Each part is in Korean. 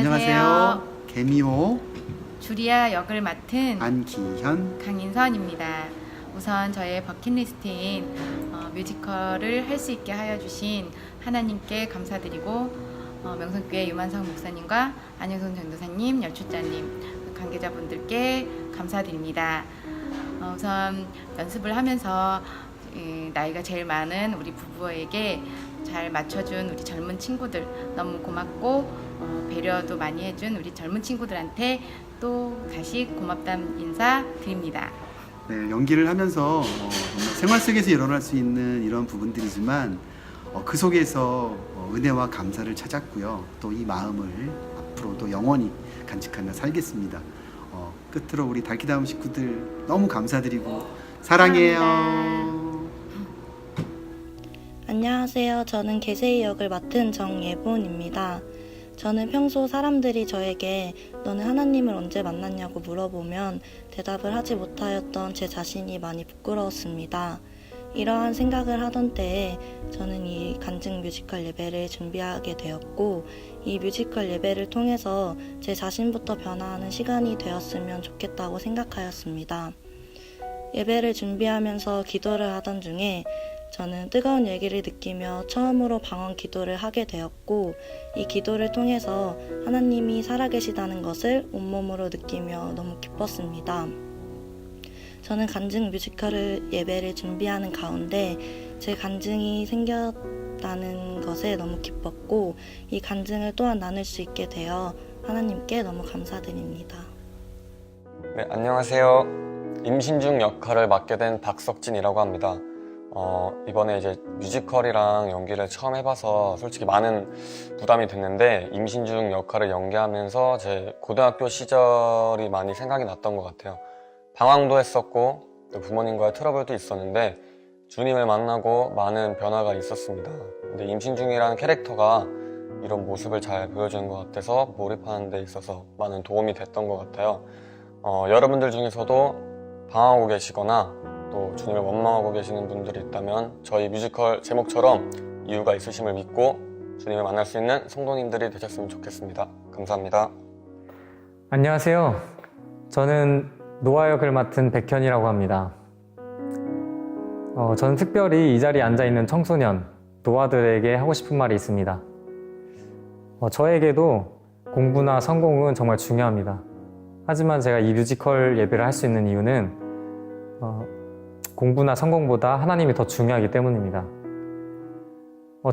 안녕하세요. 개미호 주리아 역을 맡은 안기현 강인선입니다. 우선 저의 버킷리스트인 뮤지컬을 할 수 있게 하여 주신 하나님께 감사드리고 명성교회 유만성 목사님과 안영선 전도사님, 연출자님, 관계자분들께 감사드립니다. 우선 연습을 하면서 나이가 제일 많은 우리 부부에게 잘 맞춰준 우리 젊은 친구들 너무 고맙고 배려도 많이 해준 우리 젊은 친구들한테 또 다시 고맙다는 인사 드립니다. 네, 연기를 하면서 정말 생활 속에서 일어날 수 있는 이런 부분들이지만 그 속에서 은혜와 감사를 찾았고요. 또 이 마음을 앞으로도 영원히 간직하며 살겠습니다. 끝으로 우리 달키다움 식구들 너무 감사드리고 사랑해요. 감사합니다. 안녕하세요. 저는 개세희 역을 맡은 정예본입니다. 저는 평소 사람들이 저에게 너는 하나님을 언제 만났냐고 물어보면 대답을 하지 못하였던 제 자신이 많이 부끄러웠습니다. 이러한 생각을 하던 때에 저는 이 간증 뮤지컬 예배를 준비하게 되었고, 이 뮤지컬 예배를 통해서 제 자신부터 변화하는 시간이 되었으면 좋겠다고 생각하였습니다. 예배를 준비하면서 기도를 하던 중에 저는 뜨거운 열기를 느끼며 처음으로 방언 기도를 하게 되었고, 이 기도를 통해서 하나님이 살아계시다는 것을 온몸으로 느끼며 너무 기뻤습니다. 저는 간증 뮤지컬 예배를 준비하는 가운데 제 간증이 생겼다는 것에 너무 기뻤고, 이 간증을 또한 나눌 수 있게 되어 하나님께 너무 감사드립니다. 네, 안녕하세요. 임신 중 역할을 맡게 된 박석진이라고 합니다. 이번에 이제 뮤지컬이랑 연기를 처음 해봐서 솔직히 많은 부담이 됐는데, 임신 중 역할을 연기하면서 제 고등학교 시절이 많이 생각이 났던 것 같아요. 방황도 했었고 또 부모님과의 트러블도 있었는데 주님을 만나고 많은 변화가 있었습니다. 근데 임신 중이라는 캐릭터가 이런 모습을 잘 보여주는 것 같아서 몰입하는 데 있어서 많은 도움이 됐던 것 같아요. 여러분들 중에서도 방황하고 계시거나 또 주님을 원망하고 계시는 분들이 있다면 저희 뮤지컬 제목처럼 이유가 있으심을 믿고 주님을 만날 수 있는 성도님들이 되셨으면 좋겠습니다. 감사합니다. 안녕하세요. 저는 노아 역을 맡은 백현이라고 합니다. 저는 특별히 이 자리에 앉아있는 청소년 노아들에게 하고 싶은 말이 있습니다. 저에게도 공부나 성공은 정말 중요합니다. 하지만 제가 이 뮤지컬 예배를 할 수 있는 이유는 공부나 성공보다 하나님이 더 중요하기 때문입니다.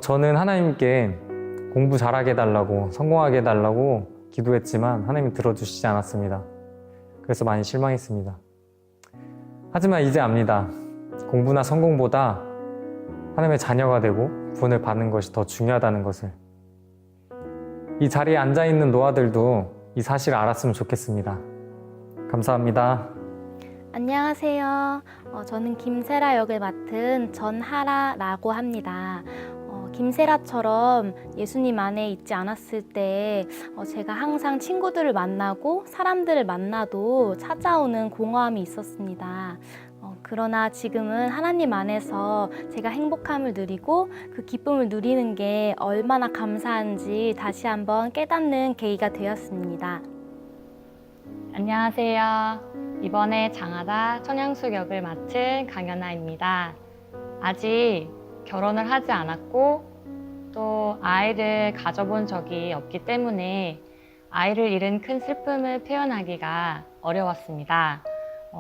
저는 하나님께 공부 잘하게 해달라고, 성공하게 해달라고 기도했지만 하나님이 들어주시지 않았습니다. 그래서 많이 실망했습니다. 하지만 이제 압니다. 공부나 성공보다 하나님의 자녀가 되고 구원을 받는 것이 더 중요하다는 것을. 이 자리에 앉아있는 노아들도 이 사실을 알았으면 좋겠습니다. 감사합니다. 안녕하세요. 저는 김세라 역을 맡은 전하라라고 합니다. 김세라처럼 예수님 안에 있지 않았을 때 제가 항상 친구들을 만나고 사람들을 만나도 찾아오는 공허함이 있었습니다. 그러나 지금은 하나님 안에서 제가 행복함을 누리고 그 기쁨을 누리는 게 얼마나 감사한지 다시 한번 깨닫는 계기가 되었습니다. 안녕하세요. 이번에 장하다 천양숙 역을 맡은 강연아입니다. 아직 결혼을 하지 않았고 또 아이를 가져본 적이 없기 때문에 아이를 잃은 큰 슬픔을 표현하기가 어려웠습니다.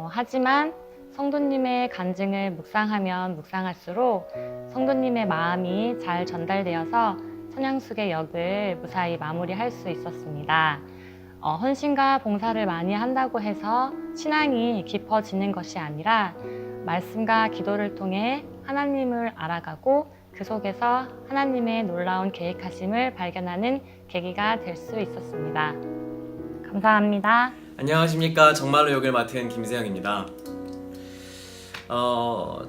하지만 성도님의 간증을 묵상하면 묵상할수록 성도님의 마음이 잘 전달되어서 천양숙의 역을 무사히 마무리할 수 있었습니다. 헌신과 봉사를 많이 한다고 해서 신앙이 깊어지는 것이 아니라 말씀과 기도를 통해 하나님을 알아가고 그 속에서 하나님의 놀라운 계획하심을 발견하는 계기가 될 수 있었습니다. 감사합니다. 안녕하십니까. 정말로 역을 맡은 김세영입니다.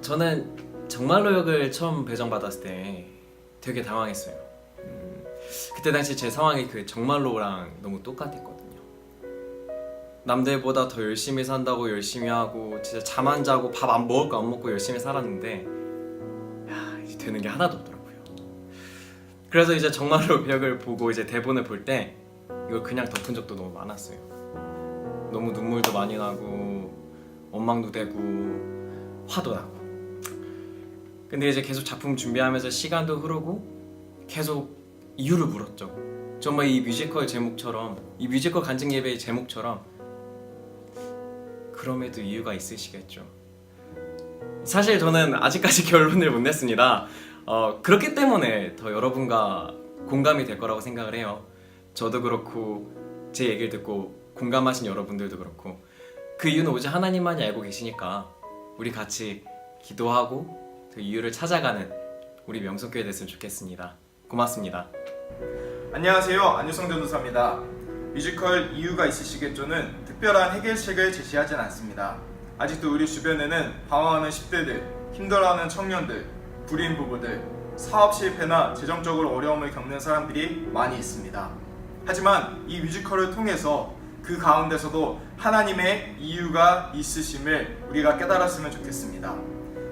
저는 정말로 역을 처음 배정받았을 때 되게 당황했어요. 그때 당시 제 상황이 그 정말로랑 너무 똑같았거든요. 남들보다 더 열심히 산다고 열심히 하고 진짜 잠 안 자고 밥 안 먹을 거 안 먹고 열심히 살았는데 이제 되는 게 하나도 없더라고요. 그래서 이제 정말로 역을 보고 이제 대본을 볼 때 이걸 그냥 덮은 적도 너무 많았어요. 너무 눈물도 많이 나고 원망도 되고 화도 나고. 근데 이제 계속 작품 준비하면서 시간도 흐르고 계속 이유를 물었죠. 정말 이 뮤지컬 제목처럼, 이 뮤지컬 간증 예배의 제목처럼 그럼에도 이유가 있으시겠죠. 사실 저는 아직까지 결론을 못 냈습니다. 그렇기 때문에 더 여러분과 공감이 될 거라고 생각을 해요. 저도 그렇고 제 얘기를 듣고 공감하신 여러분들도 그렇고 그 이유는 오직 하나님만이 알고 계시니까 우리 같이 기도하고 그 이유를 찾아가는 우리 명성교회 됐으면 좋겠습니다. 고맙습니다. 안녕하세요. 안유성 전도사입니다. 뮤지컬 이유가 있으시겠죠는 특별한 해결책을 제시하진 않습니다. 아직도 우리 주변에는 방황하는 10대들, 힘들어하는 청년들, 불임 부부들, 사업 실패나 재정적으로 어려움을 겪는 사람들이 많이 있습니다. 하지만 이 뮤지컬을 통해서 그 가운데서도 하나님의 이유가 있으심을 우리가 깨달았으면 좋겠습니다.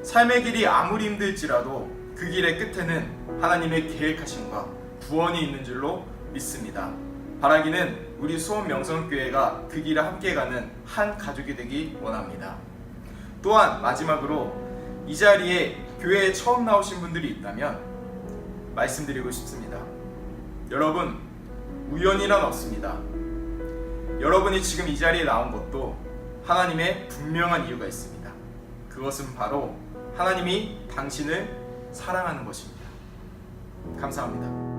삶의 길이 아무리 힘들지라도 그 길의 끝에는 하나님의 계획하심과 구원이 있는 줄로 믿습니다. 바라기는 우리 수원 명성교회가 그 길을 함께 가는 한 가족이 되기 원합니다. 또한 마지막으로 이 자리에 교회에 처음 나오신 분들이 있다면 말씀드리고 싶습니다. 여러분, 우연이란 없습니다. 여러분이 지금 이 자리에 나온 것도 하나님의 분명한 이유가 있습니다. 그것은 바로 하나님이 당신을 사랑하는 것입니다. 감사합니다.